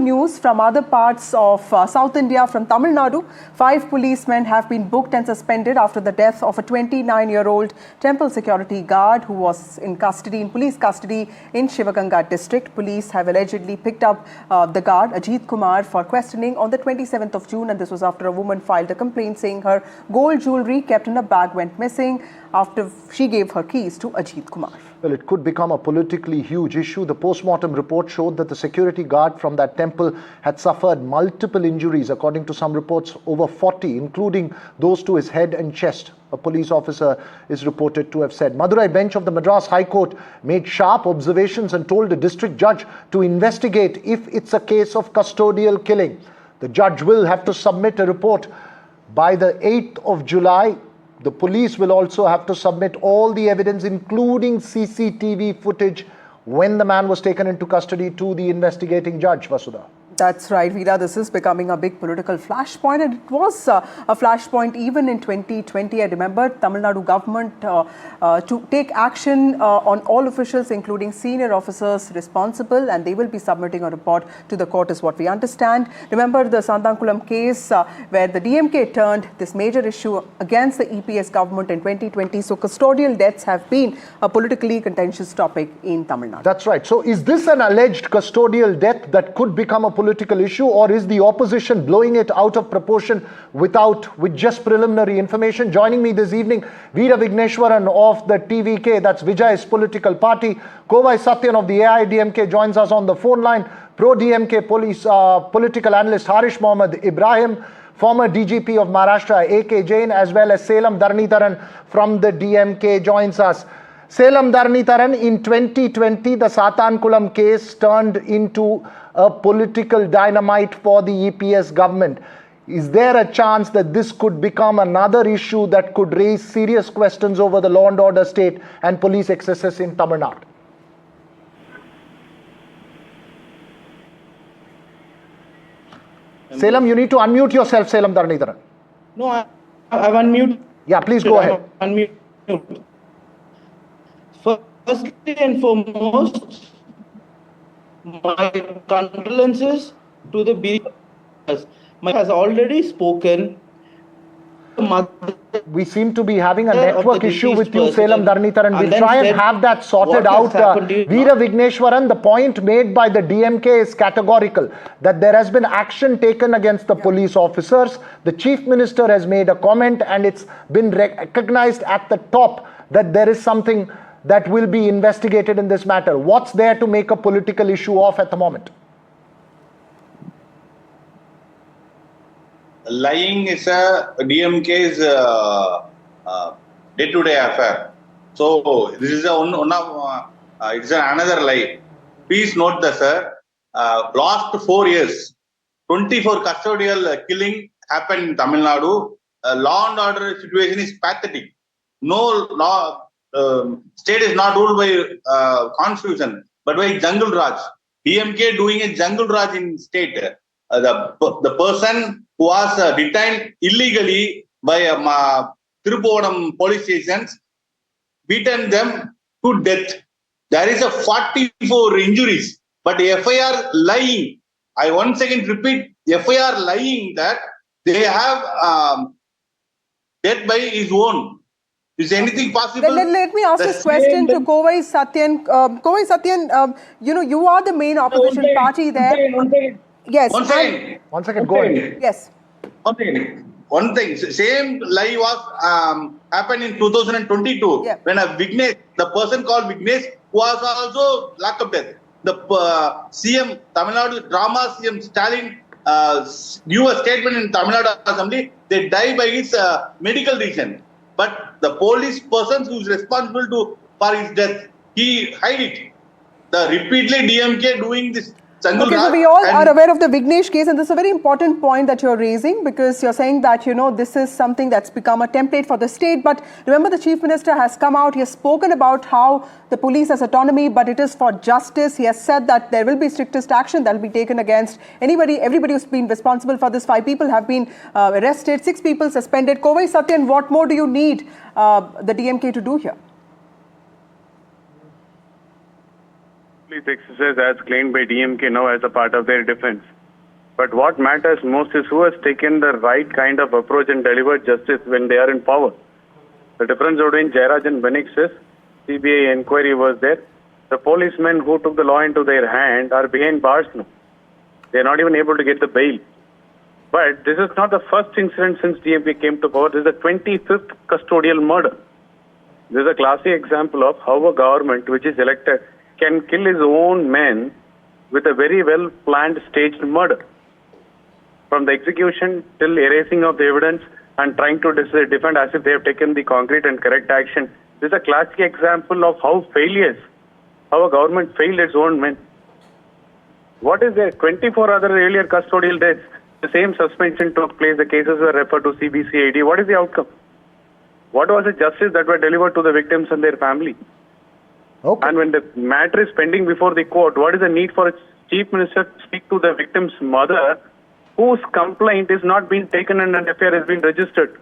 news from other parts of South India, from Tamil Nadu. 5 policemen have been booked and suspended after the death of a 29-year-old temple security guard who was in police custody in Shivaganga district. Police have allegedly picked up the guard, Ajith Kumar, for questioning on the 27th of June, and this was after a woman filed a complaint saying her gold jewellery kept in a bag went missing after she gave her keys to Ajith Kumar. Well, it could become a politically huge issue. The post-mortem report showed that the security guard from that temple had suffered multiple injuries, according to some reports, over 40, including those to his head and chest. A police officer is reported to have said. Madurai bench of the Madras High Court made sharp observations and told the district judge to investigate if it's a case of custodial killing. The judge will have to submit a report by the 8th of July. The police will also have to submit all the evidence, including CCTV footage, when the man was taken into custody, to the investigating judge, Vasudha. That's right, Veera. This is becoming a big political flashpoint, and it was a flashpoint even in 2020. I remember Tamil Nadu government to take action on all officials, including senior officers responsible, and they will be submitting a report to the court, is what we understand. Remember the Sandankulam case where the DMK turned this major issue against the EPS government in 2020. So custodial deaths have been a politically contentious topic in Tamil Nadu. That's right. So is this an alleged custodial death that could become a political issue, or is the opposition blowing it out of proportion with just preliminary information? Joining me this evening, Veera Vigneshwaran of the TVK, that's Vijay's political party. Kovai Satyan of the AIDMK joins us on the phone line. Pro-DMK political analyst Harish Mohammed Ibrahim, former DGP of Maharashtra AK Jain, as well as Selam Dharnitharan from the DMK joins us. Selam Dharnitharan, in 2020, the Satankulam case turned into a political dynamite for the EPS government. Is there a chance that this could become another issue that could raise serious questions over the law and order state and police excesses in Tamil Nadu? Selam, you need to unmute yourself, Selam Dharnitharan. No, I've unmuted. Yeah, please go ahead. Unmute. Firstly and foremost, my condolences to the bereaved. My has already spoken. We seem to be having a network issue with you, Selam Dharnitharan. We'll try and have that sorted out. Veera Vigneshwaran, the point made by the DMK is categorical, that there has been action taken against the police officers. The Chief Minister has made a comment, and it's been recognized at the top that there is something that will be investigated in this matter. What's there to make a political issue of at the moment? Lying is a DMK's day-to-day affair. So this is it's another lie. Please note that, sir, last 4 years, 24 custodial killing happened in Tamil Nadu. Law and order situation is pathetic. No law. State is not ruled by constitution, but by jungle raj. DMK doing a jungle raj in state. The person who was detained illegally by Tirupuvanam police stations, beaten them to death. There is a 44 injuries, but FIR lying. I once again repeat, FIR lying that they have death by his own. Is anything possible? Let me ask this question to Kovai Satyan. Kovai Satyan, you are the main opposition party there. Yes. One second. Go ahead. Yes. One thing. Same lie was happened in 2022 when the person called Vignesh was also locked up death. The CM Tamil Nadu drama CM Stalin gave a statement in Tamil Nadu Assembly. They die by his medical reason. But the police person who is responsible for his death, he hide it. The repeatedly DMK doing this. Okay, so we all are aware of the Vignesh case, and this is a very important point that you're raising, because you're saying that, this is something that's become a template for the state. But remember, the Chief Minister has come out, he has spoken about how the police has autonomy, but it is for justice. He has said that there will be strictest action that will be taken against everybody who's been responsible for this. 5 people have been arrested, 6 people suspended. Kovai Satyan, what more do you need the DMK to do here? police exercise as claimed by DMK now as a part of their defense. But what matters most is who has taken the right kind of approach and delivered justice when they are in power. The difference between Jairaj and Benik is CBI inquiry was there. The policemen who took the law into their hand are behind bars now. They are not even able to get the bail. But this is not the first incident since DMK came to power. This is the 25th custodial murder. This is a classic example of how a government which is elected can kill his own men with a very well planned staged murder. From the execution till erasing of the evidence and trying to defend as if they have taken the concrete and correct action. This is a classic example of how a government failed its own men. What is there? 24 other earlier custodial deaths. The same suspension took place. The cases were referred to CBCID. What is the outcome? What was the justice that were delivered to the victims and their family? Okay. And when the matter is pending before the court, what is the need for a chief minister to speak to the victim's mother, whose complaint is not being taken and an FIR has been registered?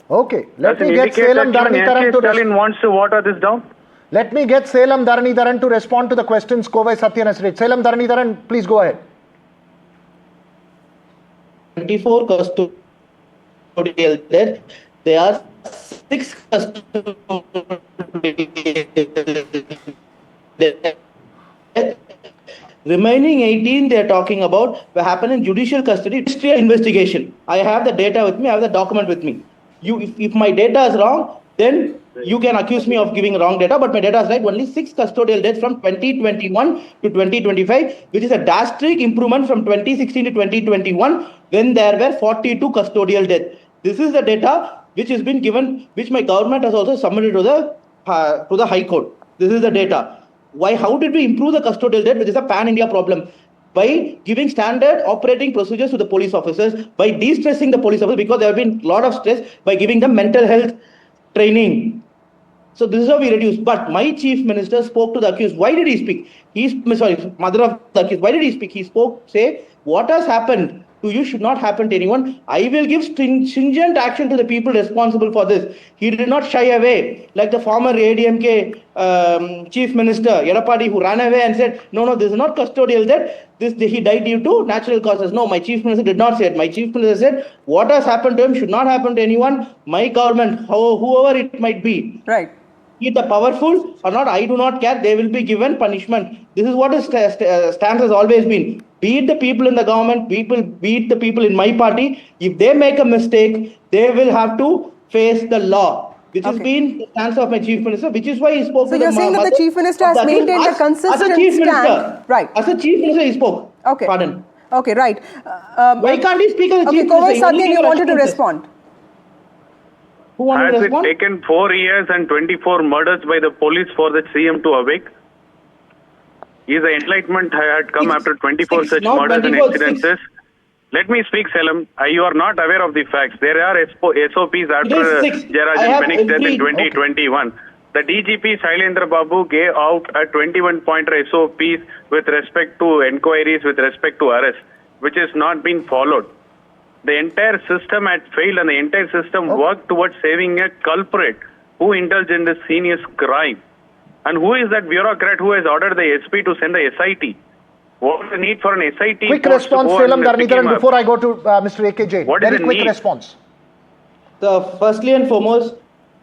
Okay. Let me get Salem Dharanidharan wants to water this down. Let me get Salem Dharanidharan to respond to the questions Kovai Satyan has raised. Salem Dharanidharan, please go ahead. 24 custodial deaths. There are 6 custodial deaths. Remaining 18 they are talking about will happen in judicial custody. History investigation. I have the data with me. I have the document with me. If my data is wrong, then you can accuse me of giving wrong data, but my data is right. Only 6 custodial deaths from 2021 to 2025, which is a drastic improvement from 2016 to 2021, when there were 42 custodial deaths. This is the data which has been given, which my government has also submitted to the High Court. This is the data. Why? How did we improve the custodial death, which is a pan-India problem? By giving standard operating procedures to the police officers, by de-stressing the police officers, because there have been a lot of stress, by giving them mental health training. So this is how we reduce. But my chief minister spoke to the accused. Why did he speak? Mother of the accused. Why did he speak? He spoke, say, what has happened to you should not happen to anyone. I will give stringent action to the people responsible for this. He did not shy away, like the former ADMK chief minister, Yedapadi, who ran away and said, no, this is not custodial death. He died due to natural causes. No, my chief minister did not say it. My chief minister said, what has happened to him should not happen to anyone. My government, whoever it might be. Right. Be the powerful or not, I do not care. They will be given punishment. This is what his stance has always been. Beat the people in the government, beat the people in my party. If they make a mistake, they will have to face the law, which has been the stance of my chief minister, which is why he spoke. So you're saying that the chief minister has maintained a consistent stand. Right. As a chief minister, he spoke. Okay. Pardon. Okay, right. Why can't he speak as a chief minister? Okay, Kovai Satyan, you wanted to respond. Who wanted to respond? Has it taken 4 years and 24 murders by the police for the CM to awake? Is the enlightenment had come after 24 such murders and incidences? Let me speak, Salem. You are not aware of the facts. There are SOPs after Jairaj and Benik's death in 2021. Okay. The DGP Shailendra Babu gave out a 21-pointer SOPs with respect to inquiries, with respect to arrests, which has not been followed. The entire system had failed and the entire system worked towards saving a culprit who indulged in this heinous crime. And who is that bureaucrat who has ordered the SP to send a SIT? What is the need for an SIT? Quick response, Salem Dharanidharan, before I go to Mr. A.K. Jain. What Very is the quick need? response. Firstly and foremost,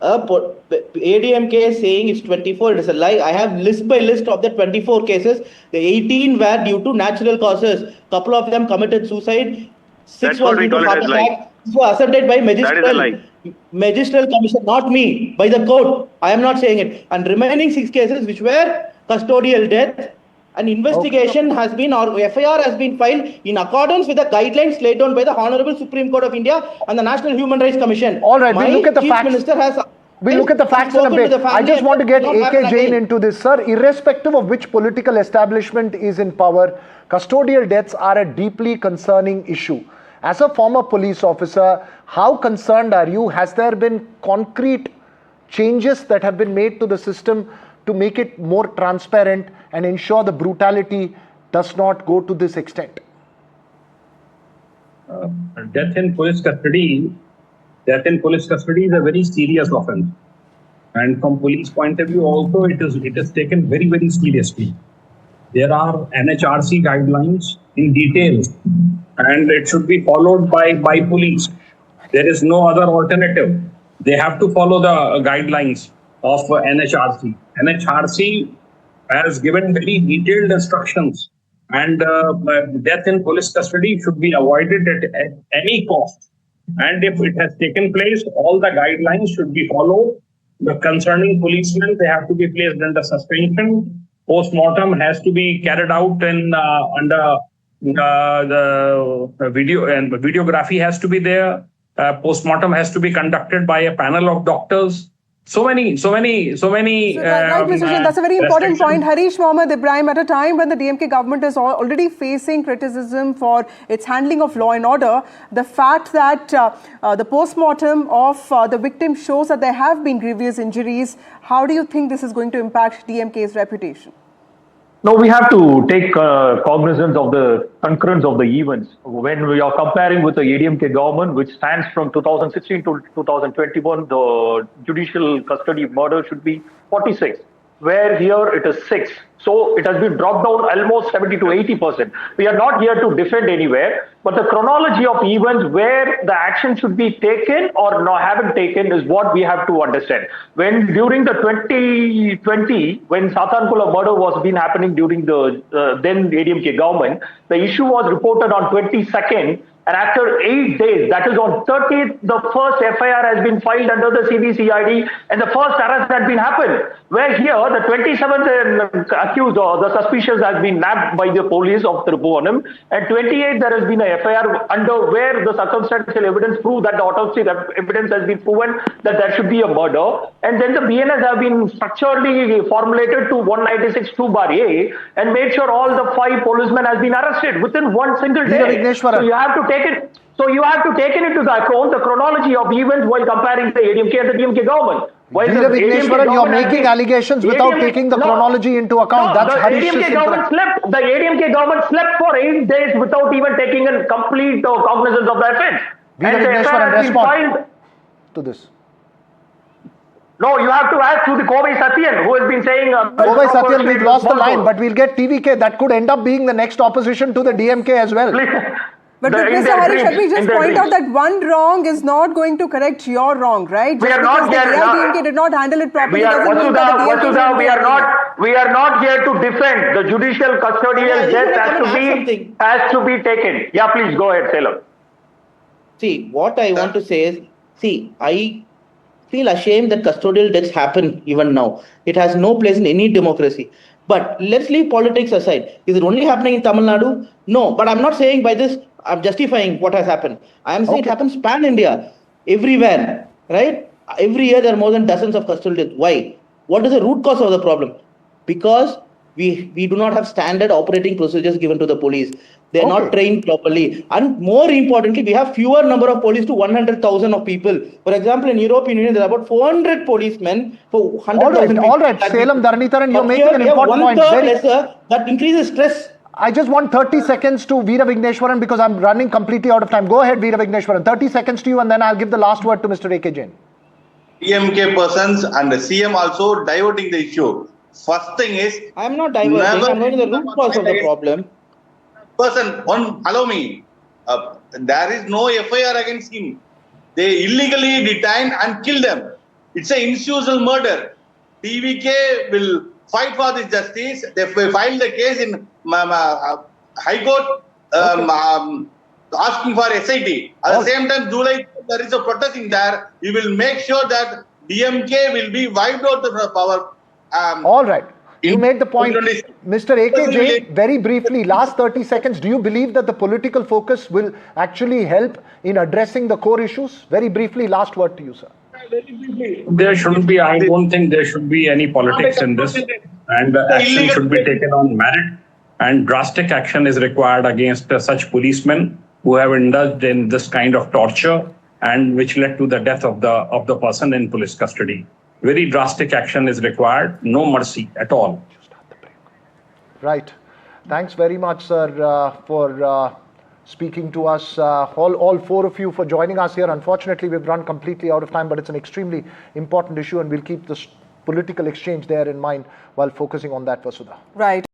ADMK is saying it's 24. It is a lie. I have list by list of the 24 cases. The 18 were due to natural causes. Couple of them committed suicide. 6 was due to heart attack. This was asserted by magistral commission, not me, by the court. I am not saying it. And remaining 6 cases which were custodial death, an investigation has been, or FIR has been filed in accordance with the guidelines laid down by the Honorable Supreme Court of India and the National Human Rights Commission. All right, we'll look at the facts. We'll look at the facts in a bit. I just want to get A.K. Jain into this. Sir, irrespective of which political establishment is in power, custodial deaths are a deeply concerning issue. As a former police officer, how concerned are you? Has there been concrete changes that have been made to the system to make it more transparent and ensure the brutality does not go to this extent? Death in police custody is a very serious offense, and from police point of view also it is taken very, very seriously. There are NHRC guidelines in detail, and it should be followed by police. There is no other alternative. They have to follow the guidelines of NHRC. NHRC has given very detailed instructions, and death in police custody should be avoided at any cost. And if it has taken place, all the guidelines should be followed. The concerning policemen, they have to be placed under suspension. Post-mortem has to be carried out in under the video, and videography has to be there. Post-mortem has to be conducted by a panel of doctors. So many. So, right, Mr. Jain, that's a very important point. Harish Mohammed Ibrahim, at a time when the DMK government is already facing criticism for its handling of law and order, the fact that the post-mortem of the victim shows that there have been grievous injuries, how do you think this is going to impact DMK's reputation? No, we have to take cognizance of the concurrence of the events. When we are comparing with the ADMK government, which stands from 2016 to 2021, the judicial custody murder should be 46, where here it is 6. So it has been dropped down almost 70 to 80%. We are not here to defend anywhere, but the chronology of events where the action should be taken or not haven't taken is what we have to understand. When during the 2020, when Sathankula murder was been happening during the then ADMK government, the issue was reported on 22nd. And after 8 days, that is on 30th, the first FIR has been filed under the CBCID and the first arrest had been happened. Where here, the 27th accused or the suspicious has been nabbed by the police of Tribhuvanam. And 28th, there has been a FIR under where the circumstantial evidence proved that the autopsy evidence has been proven that there should be a murder. And then the BNS have been structurally formulated to 196(2)(a) and made sure all the 5 policemen has been arrested within one single day. So you have to take it. So you have to take it into the account the chronology of events while comparing the ADMK and the DMK government. While Veera Vighneshwaran, you are making allegations without taking the chronology into account. That's the ADMK government slept. The ADMK government slept for 8 days without even taking a complete cognizance of the offence. Veera Vighneshwaran, respond to this. No, you have to ask to the Kovai Satyan, who has been saying... Kovai Satyan, we've lost the line, but we'll get TVK. That could end up being the next opposition to the DMK as well. But Mr. Harish, let me just point out that one wrong is not going to correct your wrong, right? We are not here. The AIDMK did not handle it properly. We are not here to defend. The judicial custodial death has to be taken. Yeah, please go ahead, Salem. See, what I want to say is, I feel ashamed that custodial deaths happen even now. It has no place in any democracy. But let's leave politics aside. Is it only happening in Tamil Nadu? No, but I'm not saying by this, I'm justifying what has happened. I am saying it happens pan-India, everywhere, right? Every year there are more than dozens of custodial deaths. Why? What is the root cause of the problem? Because we do not have standard operating procedures given to the police. They are not trained properly. And more importantly, we have fewer number of police to 100,000 of people. For example, in European Union, there are about 400 policemen for 100,000 people. All right, Salem Dharanitharan, you're making an important point. Lesser, that increases stress. I just want 30 seconds to Veera Vighneshwaran because I'm running completely out of time. Go ahead, Veera Vighneshwaran. 30 seconds to you and then I'll give the last word to Mr. A.K. Jain. DMK persons and the CM also diverting the issue. First thing is... I'm not diverting, I'm going to the root cause of the problem. Allow me. There is no FIR against him. They illegally detained and killed them. It's an institutional murder. TVK will fight for this justice. They filed the case in High Court asking for SIT. At the same time, July, there is a protest in there. We will make sure that DMK will be wiped out of power. All right. You made the point. Mr. A.K. Jain, very briefly, last 30 seconds, do you believe that the political focus will actually help in addressing the core issues? Very briefly, last word to you, sir. There shouldn't be, I don't think there should be any politics in this. And action should be taken on merit. And drastic action is required against such policemen who have indulged in this kind of torture and which led to the death of the person in police custody. Very drastic action is required. No mercy at all. Right. Thanks very much, sir, for speaking to us. All 4 of you for joining us here. Unfortunately, we've run completely out of time, but it's an extremely important issue and we'll keep this political exchange there in mind while focusing on that, Vasudha. Right.